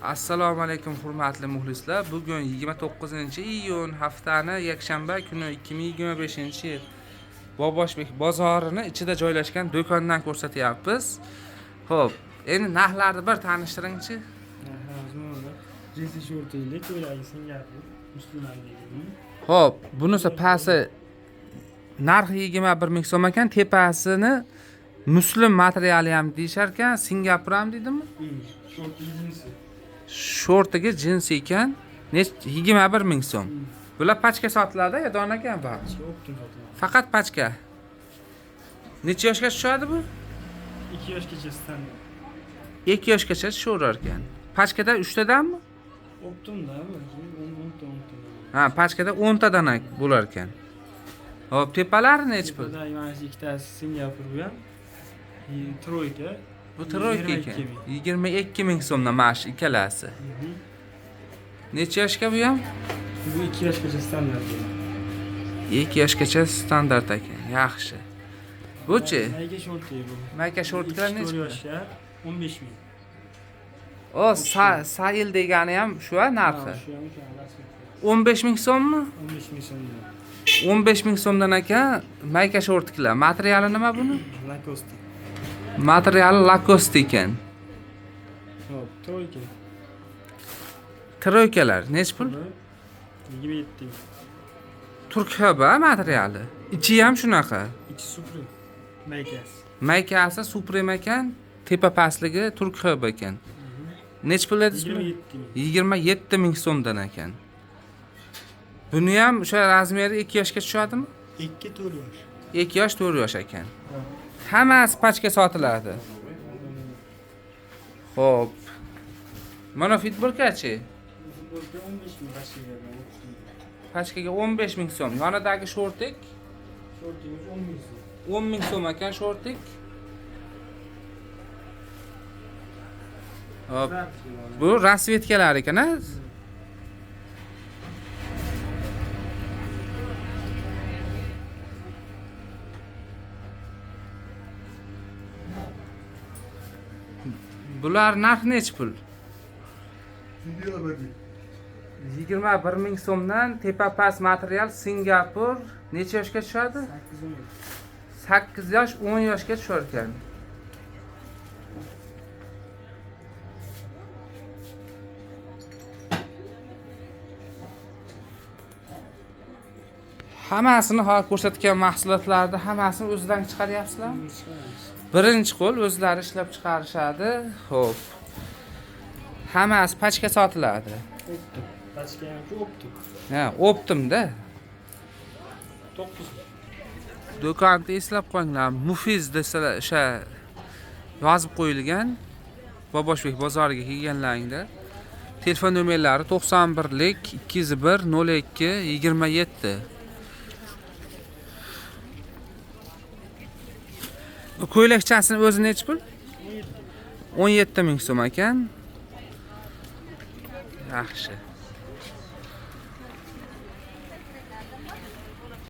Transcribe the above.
Assalomu alaykum hurmatli muxlislar. Bugun 29-iyun haftani yakshanba kuni 2025-yil Boboshbek bozorining ichida joylashgan do'kondan ko'rsatyapmiz. Xo'p, endi narxlarni bir tanishtiringchi. Jinsi shortli, ko'ylagi Singapur, musulmonligimi. Xo'p, bunisi pasi narxi 21 ming so'm ekan, tepasini muslim materiali ham deyshar ekan, Singapur ham deydimi? Shortli jinsi. Shortiga jins ekan, 21 ming so'm. Bular pachka sotiladi ya donaga ham bor. Faqat pachka. Necha yoshga tushadi bu? 2 yoshgacha standart. 2 yoshgacha tushaverar ekan. Pachkada 3 tadanmi? Optimda, 10 ta. Ha, pachkada 10 tadan bo'lar ekan. Hop, tepalari necha pul? Mana shu ikkitasi Singapur bu ham. Troyka. Bu troyka ekan. 22 ming so'mdan mash ikkalasi. Necha yoshga bu ham? Bu 2 yoshgacha standart. 2 yoshgacha standart ekan. Yaxshi. Bu-chi? Mayka shorti bu. Mayka shortlar necha? 4 yoshga 15 ming. O, sayil degani ham shu-a narxi. Shu ham rasmiy. 15 ming so'mmi? 15 ming so'mdan. 15 ming so'mdan ekan mayka shortiklar. Materiali nima buni? Lacoste. Materiali Lacoste ekan. Hop, troyka. Troykalar necha pul? 27 ming. Turk haba materiali. Ichi ham shunaqa. İçi Supreme. Maykasi. Maykasi Supreme ekan, tepa pastligi Turk haba ekan. Necha pul dedingiz? 27 ming so'mdan ekan. Buni ham o'sha razmeri 2 yoshga tushadimi? 2-4 yosh. 2 yosh 4 yosh ekan. Hammasi pachka sotiladi. Xo'p. Mana futbolkachi. Futbolka 15 ming pachkaga. Pachkaga 15 ming so'm. Yonidagi shortik Shortingiz 10 ming so'm. 10 ming so'm ekan shortik. Hop. Bu rasvetkalar ekan-a? Bular narxi necha pul? 21 ming so'mdan tepa past material Singapur necha yoshga tushadi? 8 yosh 10 yoshga tushar ekan. Hammasini hozir ko'rsatgan mahsulotlarni hammasini o'zidan chiqaryapsizlarmi? Birinchi qo'l o'zlari ishlab chiqarishadi. Xo'p. Hammasi pachka sotiladi. Optim. Pachka ham optim. Ha, optimda. 9. Do'konni eslab qo'yinglar. Mufiz desa o'sha yozib qo'yilgan. Boboshbek bozoriga kelganlaringda telefon nomerlari 91lik 201 02 27. Ko'ylakchasini o'zi necha pul? 17 ming so'm ekan. Yaxshi.